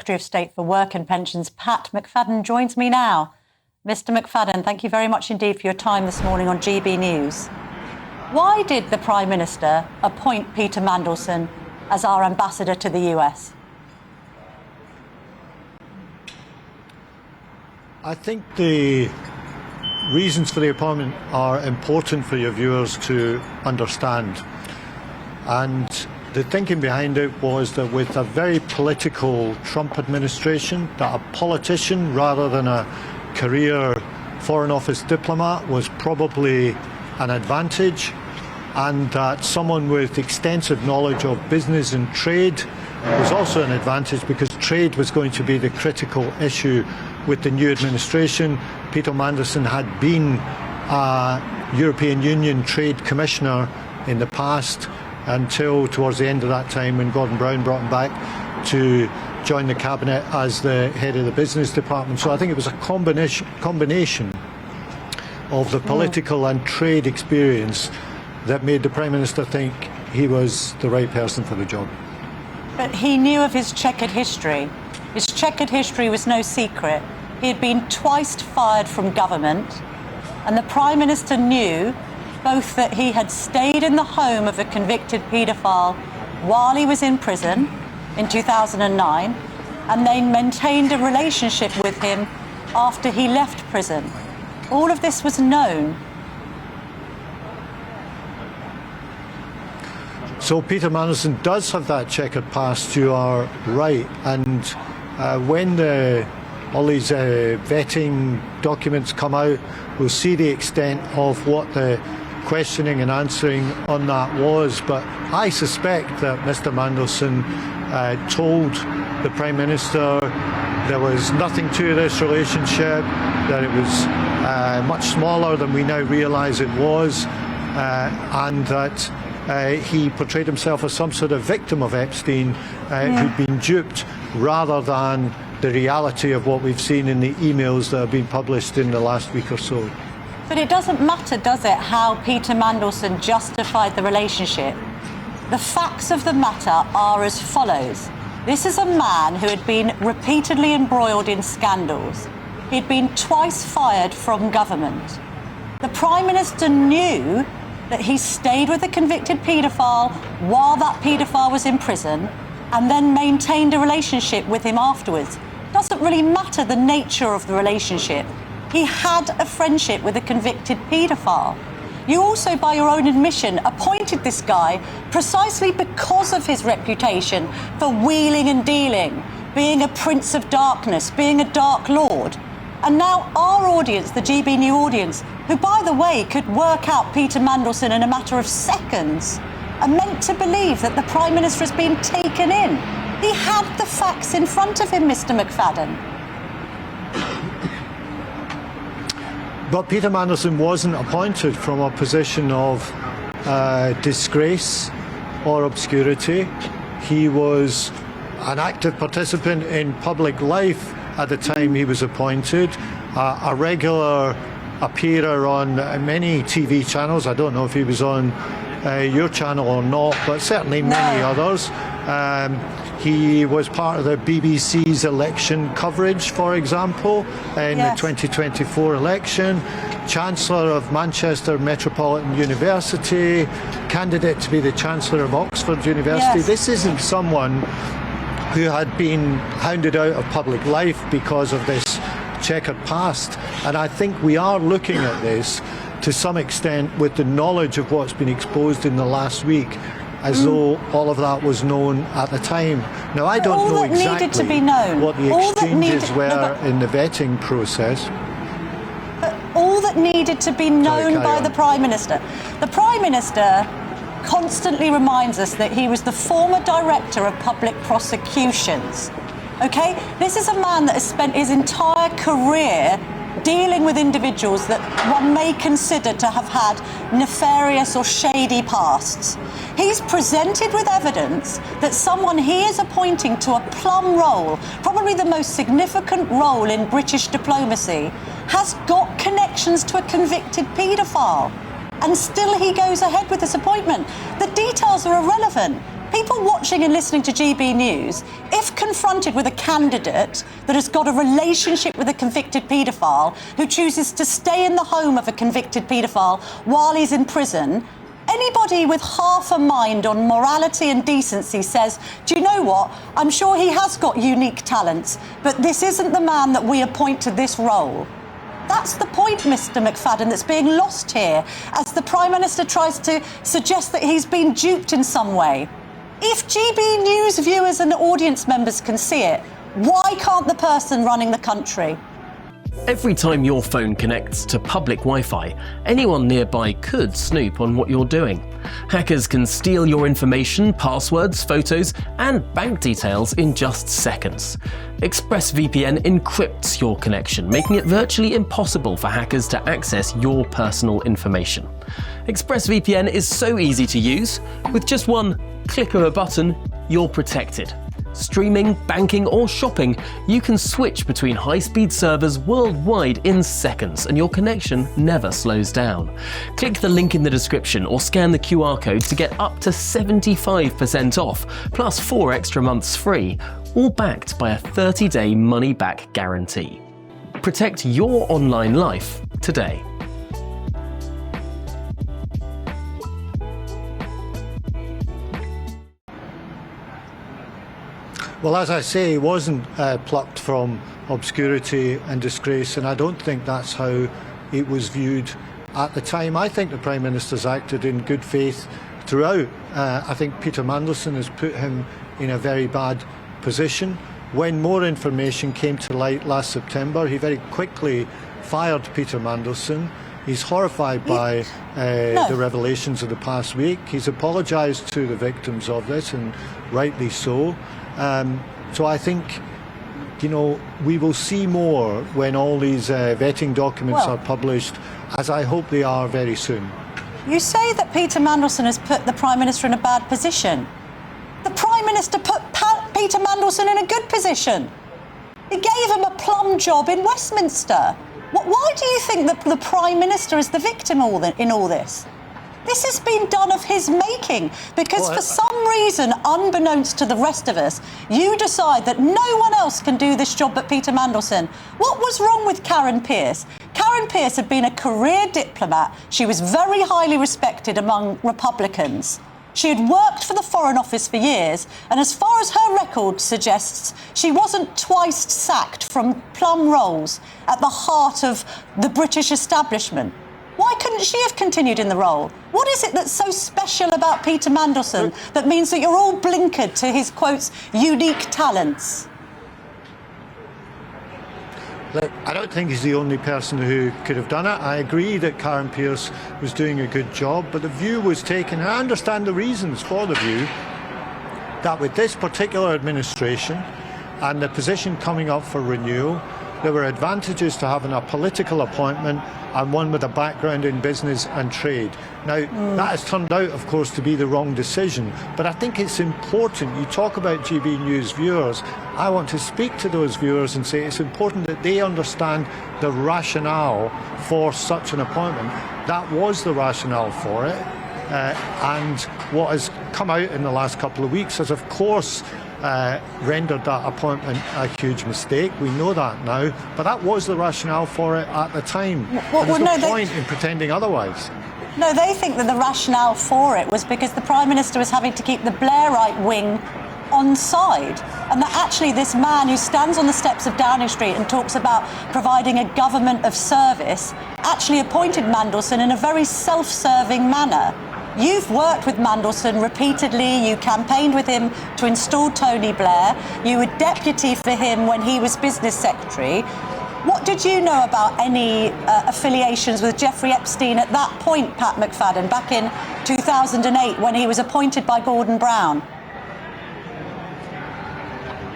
Secretary of State for Work and Pensions, Pat McFadden, joins me now. Mr. McFadden, thank you very much indeed for your time this morning on GB News. Why did the Prime Minister appoint Peter Mandelson as our ambassador to the US? I think the reasons for the appointment are important for your viewers to understand. And the thinking behind it was that with a very political Trump administration, that a politician rather than a career Foreign Office diplomat was probably an advantage, and that someone with extensive knowledge of business and trade was also an advantage, because trade was going to be the critical issue with the new administration. Peter Mandelson had been a European Union Trade Commissioner in the past until towards the end of that time when Gordon Brown brought him back to join the cabinet as the head of the business department. So I think it was a combination of the political and trade experience that made the Prime Minister think he was the right person for the job. But he knew of his checkered history. His checkered history was no secret. He had been twice fired from government, and the Prime Minister knew both that he had stayed in the home of a convicted paedophile while he was in prison in 2009, and they maintained a relationship with him after he left prison. All of this was known. So Peter Mandelson does have that checkered past, you are right. And when all these vetting documents come out, we'll see the extent of what the questioning and answering on that was. But I suspect that Mr. Mandelson told the Prime Minister there was nothing to this relationship, that it was much smaller than we now realise it was, and that he portrayed himself as some sort of victim of Epstein who'd been duped, rather than the reality of what we've seen in the emails that have been published in the last week or so. But it doesn't matter, does it, how Peter Mandelson justified the relationship? The facts of the matter are as follows. This is a man who had been repeatedly embroiled in scandals. He'd been twice fired from government. The Prime Minister knew that he stayed with a convicted paedophile while that paedophile was in prison, and then maintained a relationship with him afterwards. Doesn't really matter the nature of the relationship. He had a friendship with a convicted paedophile. You also, by your own admission, appointed this guy precisely because of his reputation for wheeling and dealing, being a prince of darkness, being a dark lord. And now our audience, the GB News audience, who, by the way, could work out Peter Mandelson in a matter of seconds, are meant to believe that the Prime Minister has been taken in. He had the facts in front of him, Mr. McFadden. But Peter Mandelson wasn't appointed from a position of disgrace or obscurity. He was an active participant in public life at the time he was appointed, a regular appearer on many TV channels. I don't know if he was on your channel or not, but certainly many others. He was part of the BBC's election coverage, for example, in the 2024 election, Chancellor of Manchester Metropolitan University, candidate to be the Chancellor of Oxford University. This isn't someone who had been hounded out of public life because of this checkered past. And I think we are looking at this to some extent with the knowledge of what's been exposed in the last week, as though all of that was known at the time. Now, I don't know exactly what the exchanges were in the vetting process. But all that needed to be known by the Prime Minister. The Prime Minister constantly reminds us that he was the former Director of Public Prosecutions. Okay? This is a man that has spent his entire career dealing with individuals that one may consider to have had nefarious or shady pasts. He's presented with evidence that someone he is appointing to a plum role, probably the most significant role in British diplomacy, has got connections to a convicted paedophile. And still he goes ahead with this appointment. The details are irrelevant. People watching and listening to GB News, if confronted with a candidate that has got a relationship with a convicted paedophile who chooses to stay in the home of a convicted paedophile while he's in prison, anybody with half a mind on morality and decency says, do you know what? I'm sure he has got unique talents, but this isn't the man that we appoint to this role. That's the point, Mr. McFadden, that's being lost here, as the Prime Minister tries to suggest that he's been duped in some way. If GB News viewers and audience members can see it, why can't the person running the country? Every time your phone connects to public Wi-Fi, anyone nearby could snoop on what you're doing. Hackers can steal your information, passwords, photos, and bank details in just seconds. ExpressVPN encrypts your connection, making it virtually impossible for hackers to access your personal information. ExpressVPN is so easy to use. With just one click of a button, you're protected. Streaming, banking, or shopping, you can switch between high-speed servers worldwide in seconds, and your connection never slows down. Click the link in the description or scan the QR code to get up to 75% off, plus 4 extra months free, all backed by a 30-day money-back guarantee. Protect your online life today. Well, as I say, he wasn't plucked from obscurity and disgrace, and I don't think that's how it was viewed at the time. I think the Prime Minister's acted in good faith throughout. I think Peter Mandelson has put him in a very bad position. When more information came to light last September, he very quickly fired Peter Mandelson. He's horrified by the revelations of the past week. He's apologised to the victims of this, and rightly so. So I think, you know, we will see more when all these vetting documents are published, as I hope they are very soon. You say that Peter Mandelson has put the Prime Minister in a bad position. The Prime Minister put Peter Mandelson in a good position. He gave him a plum job in Westminster. Why do you think that the Prime Minister is the victim in all this? This has been done of his making, because for some reason, unbeknownst to the rest of us, you decide that no one else can do this job but Peter Mandelson. What was wrong with Karen Pierce? Karen Pierce had been a career diplomat. She was very highly respected among Republicans. She had worked for the Foreign Office for years, and as far as her record suggests, she wasn't twice sacked from plum roles at the heart of the British establishment. Why couldn't she have continued in the role? What is it that's so special about Peter Mandelson that means that you're all blinkered to his, quotes, unique talents? Look, I don't think he's the only person who could have done it. I agree that Karen Pierce was doing a good job, but the view was taken, and I understand the reasons for the view, that with this particular administration and the position coming up for renewal, there were advantages to having a political appointment and one with a background in business and trade. Now, that has turned out, of course, to be the wrong decision, but I think it's important. You talk about GB News viewers. I want to speak to those viewers and say it's important that they understand the rationale for such an appointment. That was the rationale for it, and what has come out in the last couple of weeks has, of course, rendered that appointment a huge mistake. We know that now, but that was the rationale for it at the time. There's no point in pretending otherwise. No, they think that the rationale for it was because the Prime Minister was having to keep the Blairite wing on side, and that actually this man who stands on the steps of Downing Street and talks about providing a government of service actually appointed Mandelson in a very self-serving manner. You've worked with Mandelson repeatedly. You campaigned with him to install Tony Blair. You were deputy for him when he was business secretary. What did you know about any affiliations with Jeffrey Epstein at that point, Pat McFadden, back in 2008 when he was appointed by Gordon Brown?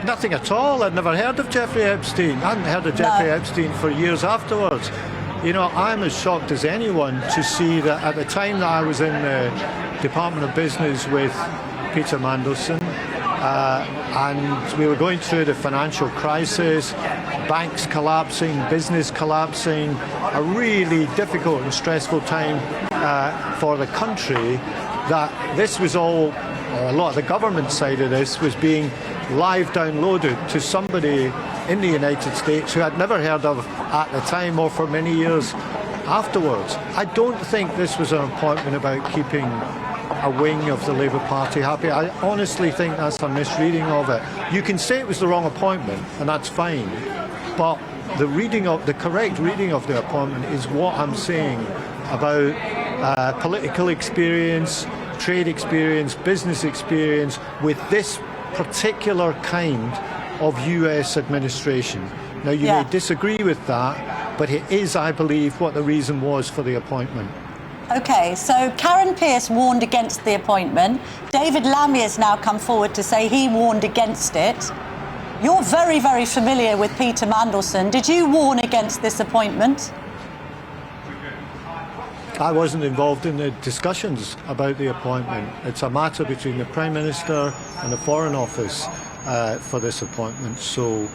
Nothing at all. I'd never heard of Jeffrey Epstein. I hadn't heard of Jeffrey Epstein for years afterwards. You know, I'm as shocked as anyone to see that at the time that I was in the Department of Business with Peter Mandelson, and we were going through the financial crisis, banks collapsing, business collapsing, a really difficult and stressful time for the country, that this was all a lot of the government side of this was being live downloaded to somebody in the United States who I'd never heard of at the time or for many years afterwards. I don't think this was an appointment about keeping a wing of the Labour Party happy. I honestly think that's a misreading of it. You can say it was the wrong appointment, and that's fine, but the correct reading of the appointment is what I'm saying about political experience, trade experience, business experience with this particular kind of US administration. Now, you may disagree with that, but it is, I believe, what the reason was for the appointment. OK, so Karen Pierce warned against the appointment. David Lammy has now come forward to say he warned against it. You're very, very familiar with Peter Mandelson. Did you warn against this appointment? I wasn't involved in the discussions about the appointment. It's a matter between the Prime Minister and the Foreign Office for this appointment, so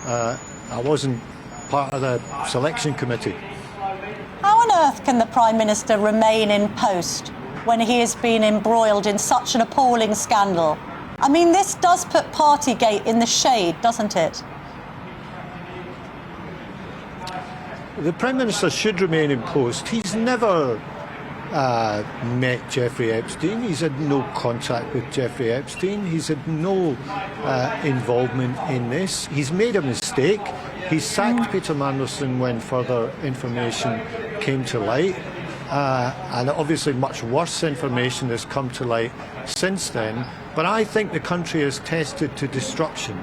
I wasn't part of the selection committee. How on earth can the Prime Minister remain in post when he has been embroiled in such an appalling scandal? I mean, this does put Partygate in the shade, doesn't it? The Prime Minister should remain in post. He's never met Jeffrey Epstein. He's had no contact with Jeffrey Epstein. He's had no involvement in this. He's made a mistake. He sacked Peter Mandelson when further information came to light. And obviously much worse information has come to light since then. But I think the country is tested to destruction.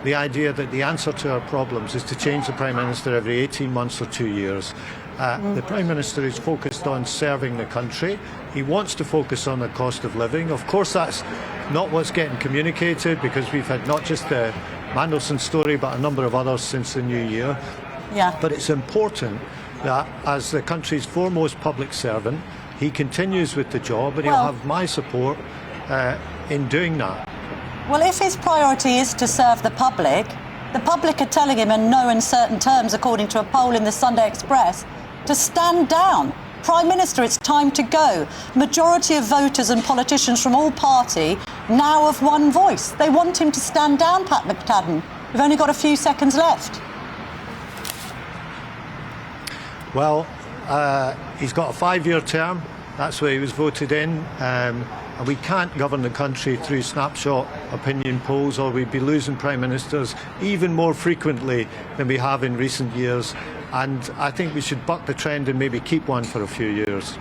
The idea that the answer to our problems is to change the Prime Minister every 18 months or 2 years. The Prime Minister is focused on serving the country. He wants to focus on the cost of living. Of course, that's not what's getting communicated, because we've had not just the Mandelson story, but a number of others since the new year. Yeah. But it's important that as the country's foremost public servant, he continues with the job, and he'll have my support in doing that. Well, if his priority is to serve the public are telling him in no uncertain terms, according to a poll in the Sunday Express, to stand down. Prime Minister, it's time to go. Majority of voters and politicians from all party now have one voice. They want him to stand down, Pat McFadden. We've only got a few seconds left. Well, he's got a 5-year term. That's where he was voted in. And we can't govern the country through snapshot opinion polls, or we'd be losing Prime Ministers even more frequently than we have in recent years. And I think we should buck the trend and maybe keep one for a few years.